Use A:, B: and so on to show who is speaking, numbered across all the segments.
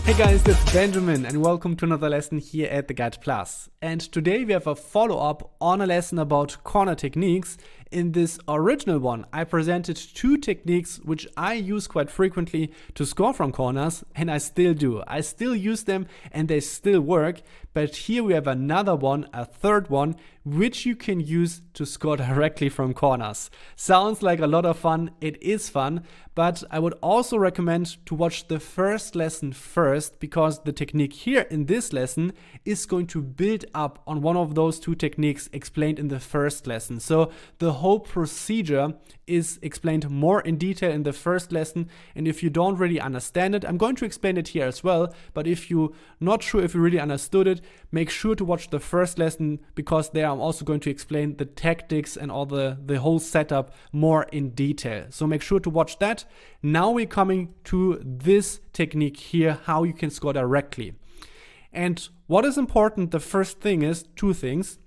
A: Hey guys, it's Benjamin and welcome to another lesson here at The Guide Plus. And today we have a follow-up on a lesson about corner techniques. In this original one, I presented two techniques which I use quite frequently to score from corners, and I still do. I still use them and they still work. But here we have another one, a third one, which you can use to score directly from corners. Sounds like a lot of fun. It is fun, but I would also recommend to watch the first lesson first, because the technique here in this lesson is going to build up on one of those two techniques explained in the first lesson. So the whole procedure is explained more in detail in the first lesson, and if you don't really understand it, I'm going to explain it here as well. But if you're not sure if you really understood it, make sure to watch the first lesson, because there I'm also going to explain the tactics and all the whole setup more in detail. So make sure to watch that. Now we're coming to this technique here, how you can score directly. And what is important, the first thing is two things.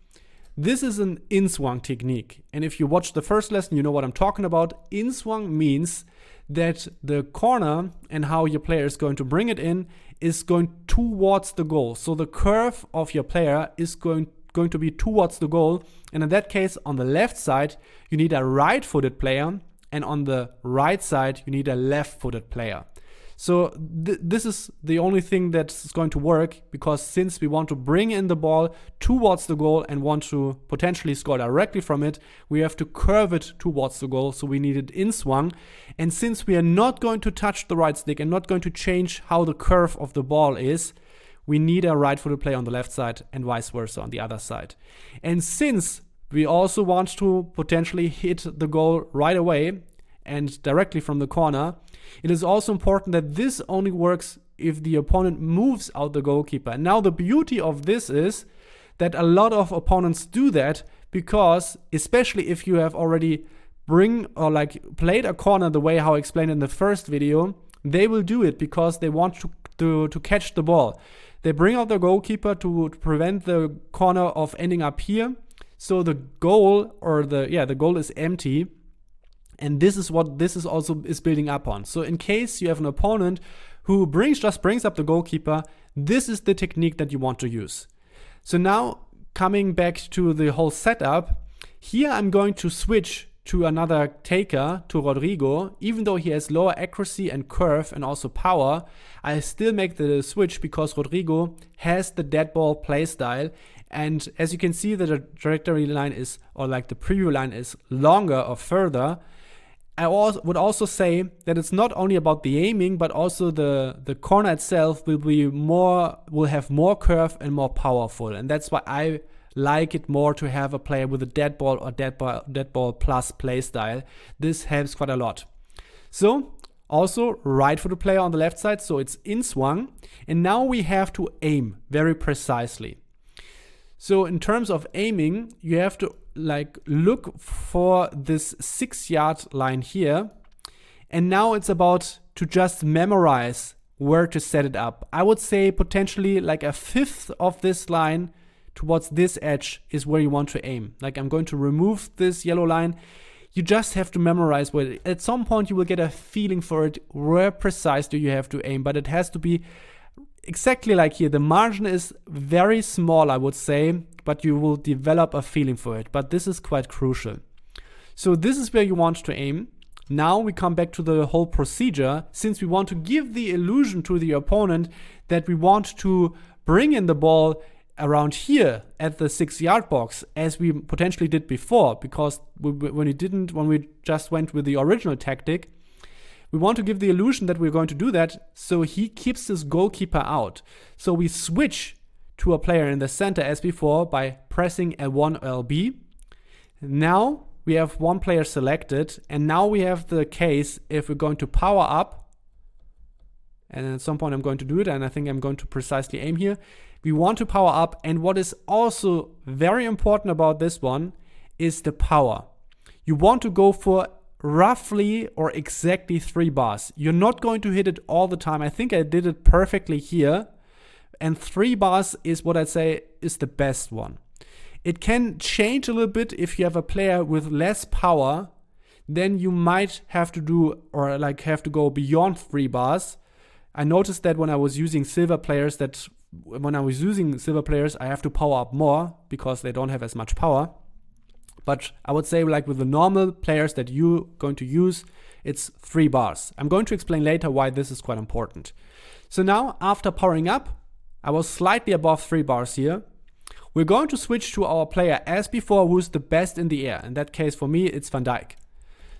A: This is an in-swung technique. And if you watch the first lesson, you know what I'm talking about. In-swung means that the corner and how your player is going to bring it in is going towards the goal. So the curve of your player is going to be towards the goal. And in that case, on the left side, you need a right-footed player. And on the right side, you need a left-footed player. So this is the only thing that's going to work, because since we want to bring in the ball towards the goal and want to potentially score directly from it, we have to curve it towards the goal. So we need it in swung. And since we are not going to touch the right stick and not going to change how the curve of the ball is, we need a right-footed player on the left side and vice versa on the other side. And since we also want to potentially hit the goal right away and directly from the corner, it is also important that this only works if the opponent moves out the goalkeeper. Now the beauty of this is that a lot of opponents do that, because especially if you have already played a corner the way how I explained in the first video, they will do it because they want to catch the ball. They bring out the goalkeeper to prevent the corner of ending up here. So the goal the goal is empty. And this is what this is also is building up on. So in case you have an opponent who just brings up the goalkeeper, this is the technique that you want to use. So now coming back to the whole setup, here I'm going to switch to another taker, to Rodrigo. Even though he has lower accuracy and curve and also power, I still make the switch because Rodrigo has the dead ball playstyle. And as you can see, the trajectory line is, or like the preview line is longer or further. I would also say that it's not only about the aiming, but also the corner itself will have more curve and more powerful. And that's why I like it more to have a player with a dead ball or dead ball plus play style. This helps quite a lot. So also right-footed player on the left side, so it's in swung. And now we have to aim very precisely. So in terms of aiming, you have to look for this 6-yard line here. And now it's about to just memorize where to set it up. I would say potentially like a fifth of this line towards this edge is where you want to aim. Like I'm going to remove this yellow line. You just have to memorize where at some point you will get a feeling for it. Where precise do you have to aim? But it has to be exactly like here. The margin is very small, I would say, but you will develop a feeling for it. But this is quite crucial. So this is where you want to aim. Now we come back to the whole procedure. Since we want to give the illusion to the opponent that we want to bring in the ball around here at the 6-yard box, as we potentially did before, because when we just went with the original tactic, we want to give the illusion that we're going to do that, so he keeps his goalkeeper out. So we switch to a player in the center as before by pressing L1 LB. Now we have one player selected, and now we have the case if we're going to power up, and at some point I'm going to do it, and I think I'm going to precisely aim here. We want to power up, and what is also very important about this one is the power. You want to go for roughly or exactly 3 bars. You're not going to hit it all the time. I think I did it perfectly here. And 3 bars is what I'd say is the best one. It can change a little bit if you have a player with less power. Then you might have to do, or have to go beyond 3 bars. I noticed that when I was using silver players, I have to power up more because they don't have as much power. But I would say like with the normal players that you're going to use, it's 3 bars. I'm going to explain later why this is quite important. So now after powering up, I was slightly above 3 bars here. We're going to switch to our player as before, who's the best in the air. In that case, for me, it's Van Dijk.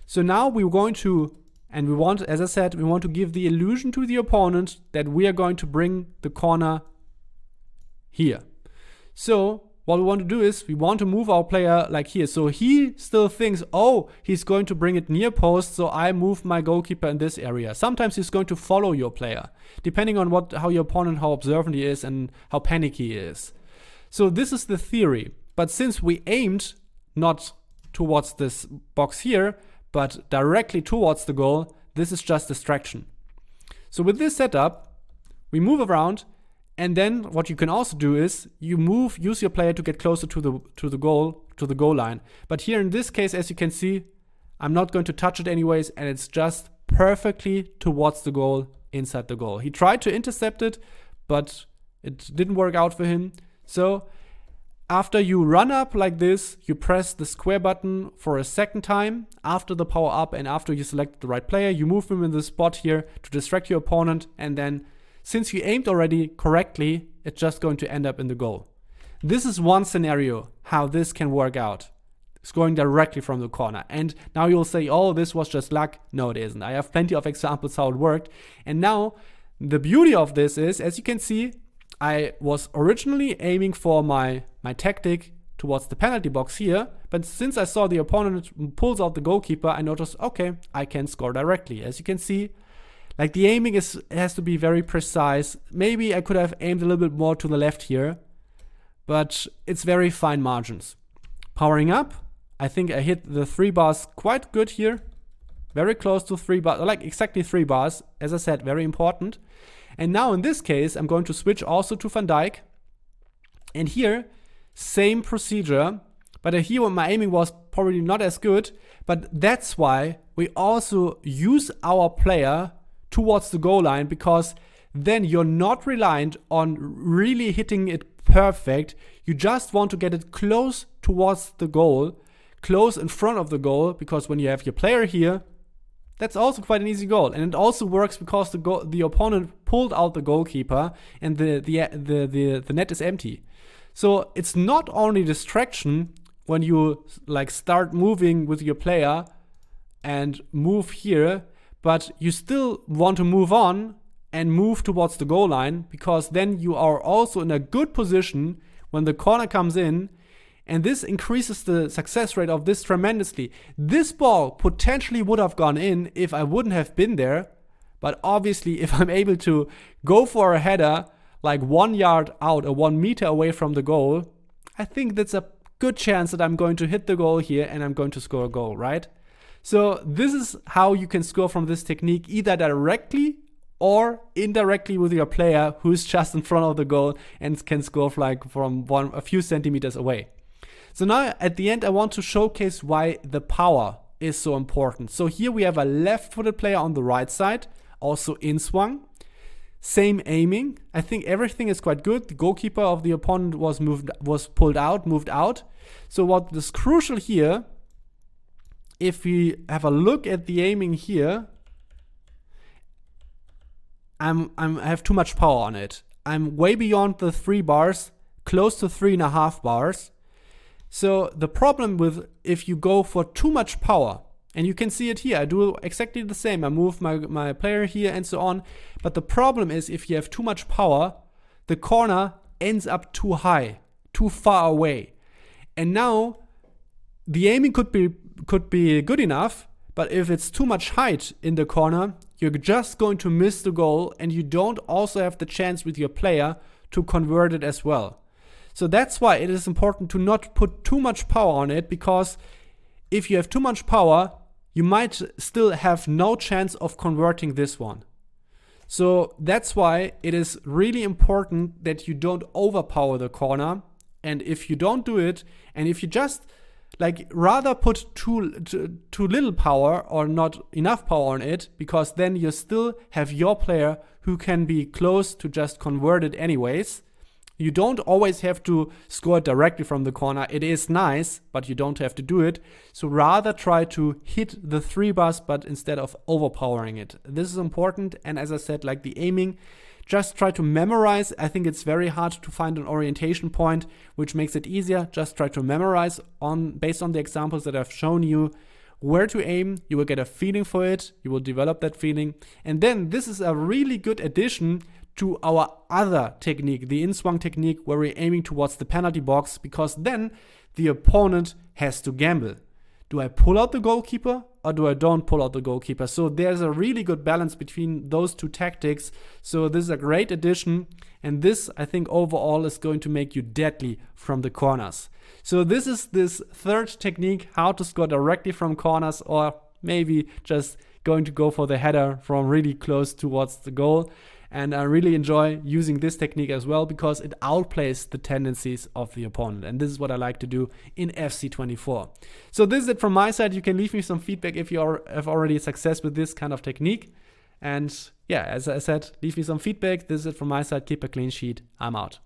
A: So now we're going to, and we want, as I said, we want to give the illusion to the opponent that we are going to bring the corner here. So what we want to do is we want to move our player like here. So he still thinks, oh, he's going to bring it near post, so I move my goalkeeper in this area. Sometimes he's going to follow your player, depending on how your opponent, how observant he is and how panicky he is. So this is the theory. But since we aimed not towards this box here, but directly towards the goal, this is just distraction. So with this setup, we move around, and then what you can also do is you use your player to get closer to the goal line. But here in this case, as you can see, I'm not going to touch it anyways, and it's just perfectly towards the goal, inside the goal. He tried to intercept it, but it didn't work out for him. So after you run up like this, you press the square button for a second time after the power up, and after you select the right player, you move him in the spot here to distract your opponent, and then since you aimed already correctly, it's just going to end up in the goal. This is one scenario how this can work out. Scoring directly from the corner. And now you'll say, oh, this was just luck. No, it isn't. I have plenty of examples how it worked. And now the beauty of this is, as you can see, I was originally aiming for my tactic towards the penalty box here, but since I saw the opponent pulls out the goalkeeper, I noticed, okay, I can score directly. As you can see, like the aiming has to be very precise. Maybe I could have aimed a little bit more to the left here, but it's very fine margins. Powering up, I think I hit the 3 bars quite good here. Very close to 3 bars, like exactly 3 bars. As I said, very important. And now in this case, I'm going to switch also to Van Dijk. And here, same procedure, but here my aiming was probably not as good. But that's why we also use our player towards the goal line, because then you're not reliant on really hitting it perfect. You just want to get it close towards the goal, close in front of the goal, because when you have your player here, that's also quite an easy goal. And it also works because the opponent pulled out the goalkeeper and the net is empty. So it's not only distraction when you like start moving with your player and move here, but you still want to move on and move towards the goal line, because then you are also in a good position when the corner comes in, and this increases the success rate of this tremendously. This ball potentially would have gone in if I wouldn't have been there, but obviously if I'm able to go for a header like 1 yard out or 1 meter away from the goal, I think that's a good chance that I'm going to hit the goal here and I'm going to score a goal, right? So this is how you can score from this technique, either directly or indirectly with your player who's just in front of the goal and can score like from a few centimeters away. So now at the end, I want to showcase why the power is so important. So here we have a left-footed player on the right side, also in swung. Same aiming. I think everything is quite good. The goalkeeper of the opponent was moved out. So what is crucial here, if we have a look at the aiming here, I have too much power on it. I'm way beyond the 3 bars, close to 3.5 bars. So the problem with if you go for too much power, and you can see it here, I do exactly the same. I move my player here and so on. But the problem is if you have too much power, the corner ends up too high, too far away. And now the aiming could be good enough, but if it's too much height in the corner, you're just going to miss the goal, and you don't also have the chance with your player to convert it as well. So that's why it is important to not put too much power on it, because if you have too much power, you might still have no chance of converting this one. So that's why it is really important that you don't overpower the corner. And if you don't do it, and if you just like rather put too little power or not enough power on it, because then you still have your player who can be close to just convert it anyways. You don't always have to score it directly from the corner. It is nice, but you don't have to do it. So rather try to hit the 3 bus, but instead of overpowering it. This is important. And as I said, like the aiming, just try to memorize. I think it's very hard to find an orientation point, which makes it easier. Just try to memorize based on the examples that I've shown you where to aim. You will get a feeling for it. You will develop that feeling. And then this is a really good addition to our other technique, the in-swung technique, where we're aiming towards the penalty box, because then the opponent has to gamble. Do I pull out the goalkeeper or do I don't pull out the goalkeeper? So there's a really good balance between those two tactics. So this is a great addition, and this, I think, overall is going to make you deadly from the corners. So this is this third technique, how to score directly from corners, or maybe just going to go for the header from really close towards the goal. And I really enjoy using this technique as well, because it outplays the tendencies of the opponent. And this is what I like to do in FC24. So this is it from my side. You can leave me some feedback if you have already success with this kind of technique. And yeah, as I said, leave me some feedback. This is it from my side. Keep a clean sheet. I'm out.